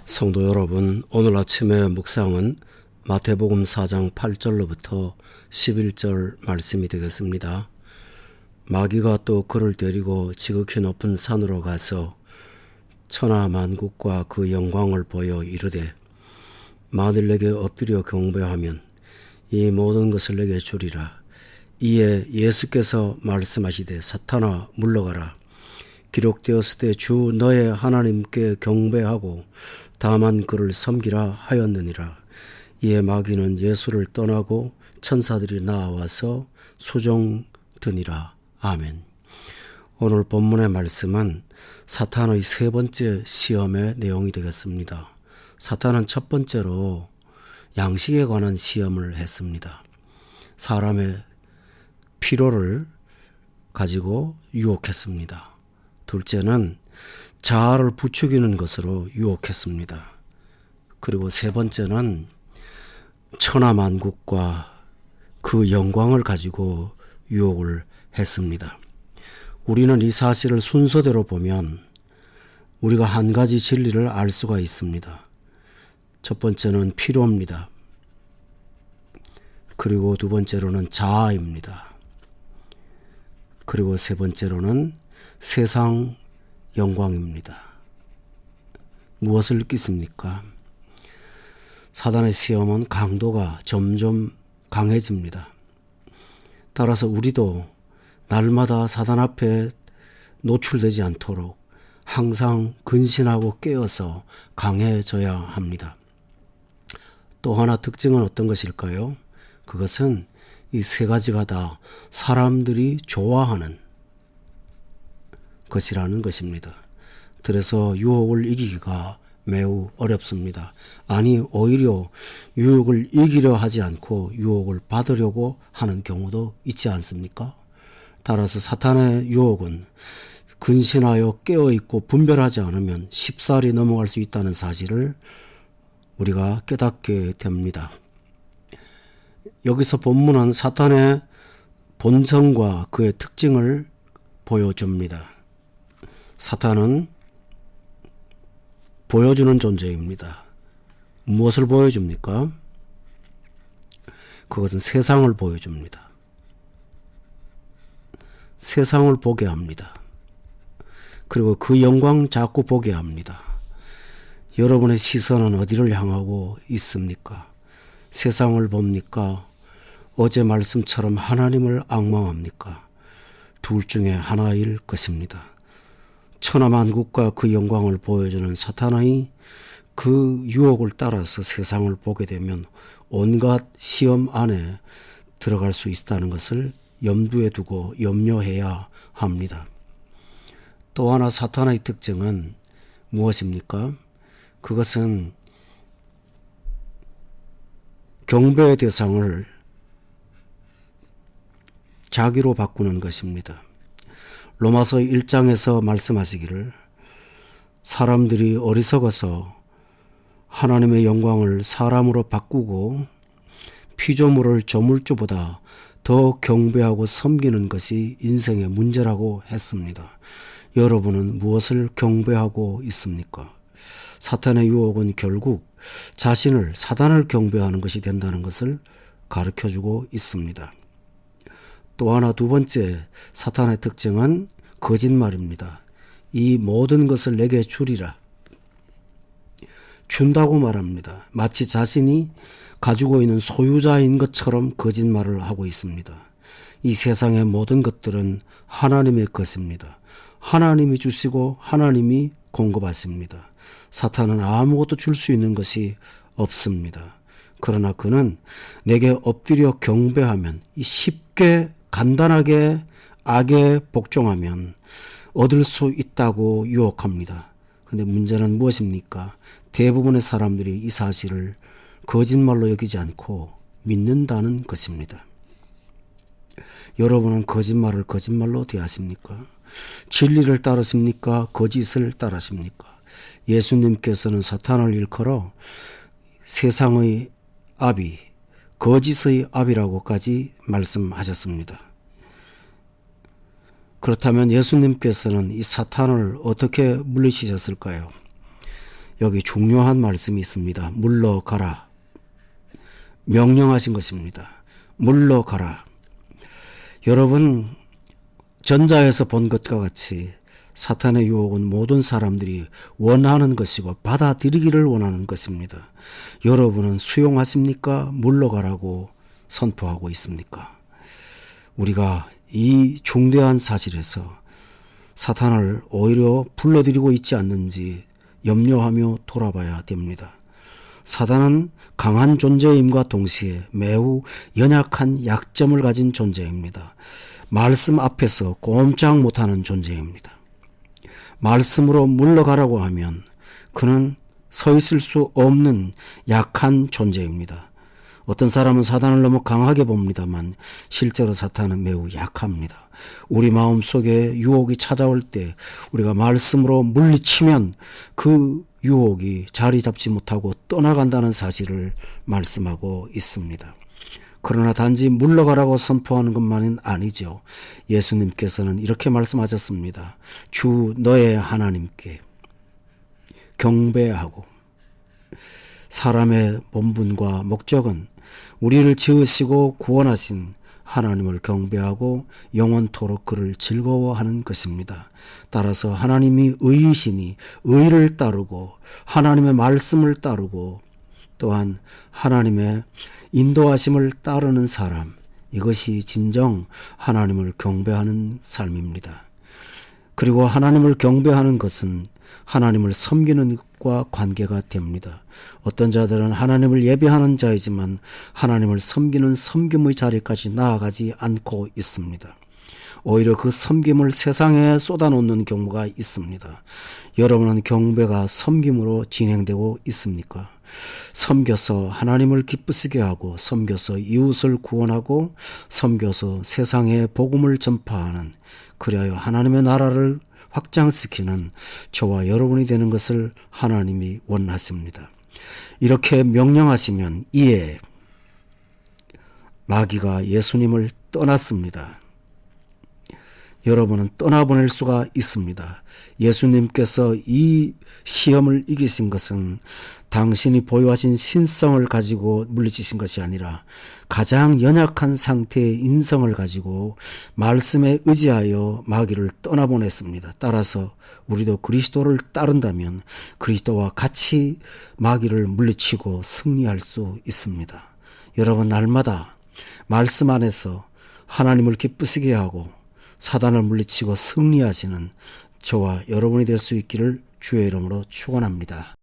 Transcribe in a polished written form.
성도 여러분, 오늘 아침의 묵상은 마태복음 4장 8절로부터 11절 말씀이 되겠습니다. 마귀가 또 그를 데리고 지극히 높은 산으로 가서 천하 만국과 그 영광을 보여 이르되, 만일 내게 엎드려 경배하면 이 모든 것을 내게 주리라. 이에 예수께서 말씀하시되, 사탄아 물러가라. 기록되었을 때 주 너의 하나님께 경배하고 다만 그를 섬기라 하였느니라. 이에 마귀는 예수를 떠나고 천사들이 나와서 수종드니라. 아멘. 오늘 본문의 말씀은 사탄의 세 번째 시험의 내용이 되겠습니다. 사탄은 첫 번째로 양식에 관한 시험을 했습니다. 사람의 필요를 가지고 유혹했습니다. 둘째는 자아를 부추기는 것으로 유혹했습니다. 그리고 세 번째는 천하만국과 그 영광을 가지고 유혹을 했습니다. 우리는 이 사실을 순서대로 보면 우리가 한 가지 진리를 알 수가 있습니다. 첫 번째는 필요입니다. 그리고 두 번째로는 자아입니다. 그리고 세 번째로는 세상 영광입니다. 무엇을 느끼십니까? 사단의 시험은 강도가 점점 강해집니다. 따라서 우리도 날마다 사단 앞에 노출되지 않도록 항상 근신하고 깨어서 강해져야 합니다. 또 하나 특징은 어떤 것일까요? 그것은 이 세 가지가 다 사람들이 좋아하는 것이라는 것입니다. 그래서 유혹을 이기기가 매우 어렵습니다. 아니, 오히려 유혹을 이기려 하지 않고 유혹을 받으려고 하는 경우도 있지 않습니까? 따라서 사탄의 유혹은 근신하여 깨어있고 분별하지 않으면 쉽사리 넘어갈 수 있다는 사실을 우리가 깨닫게 됩니다. 여기서 본문은 사탄의 본성과 그의 특징을 보여줍니다. 사탄은 보여주는 존재입니다. 무엇을 보여줍니까? 그것은 세상을 보여줍니다. 세상을 보게 합니다. 그리고 그 영광 자꾸 보게 합니다. 여러분의 시선은 어디를 향하고 있습니까? 세상을 봅니까? 어제 말씀처럼 하나님을 앙망합니까? 둘 중에 하나일 것입니다. 천하만국과 그 영광을 보여주는 사탄의 그 유혹을 따라서 세상을 보게 되면 온갖 시험 안에 들어갈 수 있다는 것을 염두에 두고 염려해야 합니다. 또 하나 사탄의 특징은 무엇입니까? 그것은 경배의 대상을 자기로 바꾸는 것입니다. 로마서 1장에서 말씀하시기를, 사람들이 어리석어서 하나님의 영광을 사람으로 바꾸고 피조물을 조물주보다 더 경배하고 섬기는 것이 인생의 문제라고 했습니다. 여러분은 무엇을 경배하고 있습니까? 사탄의 유혹은 결국 자신을, 사단을 경배하는 것이 된다는 것을 가르쳐주고 있습니다. 또 하나, 두 번째 사탄의 특징은 거짓말입니다. 이 모든 것을 내게 주리라. 준다고 말합니다. 마치 자신이 가지고 있는 소유자인 것처럼 거짓말을 하고 있습니다. 이 세상의 모든 것들은 하나님의 것입니다. 하나님이 주시고 하나님이 공급하십니다. 사탄은 아무것도 줄 수 있는 것이 없습니다. 그러나 그는 내게 엎드려 경배하면, 쉽게 간단하게 악에 복종하면 얻을 수 있다고 유혹합니다. 그런데 문제는 무엇입니까? 대부분의 사람들이 이 사실을 거짓말로 여기지 않고 믿는다는 것입니다. 여러분은 거짓말을 거짓말로 대하십니까? 진리를 따르십니까? 거짓을 따르십니까? 예수님께서는 사탄을 일컬어 세상의 아비, 거짓의 아비라고까지 말씀하셨습니다. 그렇다면 예수님께서는 이 사탄을 어떻게 물리치셨을까요? 여기 중요한 말씀이 있습니다. 물러가라. 명령하신 것입니다. 물러가라. 여러분, 전자에서 본 것과 같이 사탄의 유혹은 모든 사람들이 원하는 것이고 받아들이기를 원하는 것입니다. 여러분은 수용하십니까? 물러가라고 선포하고 있습니까? 우리가 이 중대한 사실에서 사탄을 오히려 불러들이고 있지 않는지 염려하며 돌아봐야 됩니다. 사단은 강한 존재임과 동시에 매우 연약한 약점을 가진 존재입니다. 말씀 앞에서 꼼짝 못하는 존재입니다. 말씀으로 물러가라고 하면 그는 서 있을 수 없는 약한 존재입니다. 어떤 사람은 사탄을 너무 강하게 봅니다만 실제로 사탄은 매우 약합니다. 우리 마음속에 유혹이 찾아올 때 우리가 말씀으로 물리치면 그 유혹이 자리 잡지 못하고 떠나간다는 사실을 말씀하고 있습니다. 그러나 단지 물러가라고 선포하는 것만은 아니죠. 예수님께서는 이렇게 말씀하셨습니다. 주 너의 하나님께 경배하고, 사람의 본분과 목적은 우리를 지으시고 구원하신 하나님을 경배하고 영원토록 그를 즐거워하는 것입니다. 따라서 하나님이 의이시니 의를 따르고 하나님의 말씀을 따르고 또한 하나님의 인도하심을 따르는 사람, 이것이 진정 하나님을 경배하는 삶입니다. 그리고 하나님을 경배하는 것은 하나님을 섬기는 것과 관계가 됩니다. 어떤 자들은 하나님을 예배하는 자이지만 하나님을 섬기는 섬김의 자리까지 나아가지 않고 있습니다. 오히려 그 섬김을 세상에 쏟아놓는 경우가 있습니다. 여러분은 경배가 섬김으로 진행되고 있습니까? 섬겨서 하나님을 기쁘시게 하고, 섬겨서 이웃을 구원하고, 섬겨서 세상에 복음을 전파하는, 그리하여 하나님의 나라를 확장시키는 저와 여러분이 되는 것을 하나님이 원하십니다. 이렇게 명령하시면 이에 마귀가 예수님을 떠났습니다. 여러분은 떠나보낼 수가 있습니다. 예수님께서 이 시험을 이기신 것은 당신이 보유하신 신성을 가지고 물리치신 것이 아니라 가장 연약한 상태의 인성을 가지고 말씀에 의지하여 마귀를 떠나보냈습니다. 따라서 우리도 그리스도를 따른다면 그리스도와 같이 마귀를 물리치고 승리할 수 있습니다. 여러분, 날마다 말씀 안에서 하나님을 기쁘시게 하고 사단을 물리치고 승리하시는 저와 여러분이 될 수 있기를 주의 이름으로 축원합니다.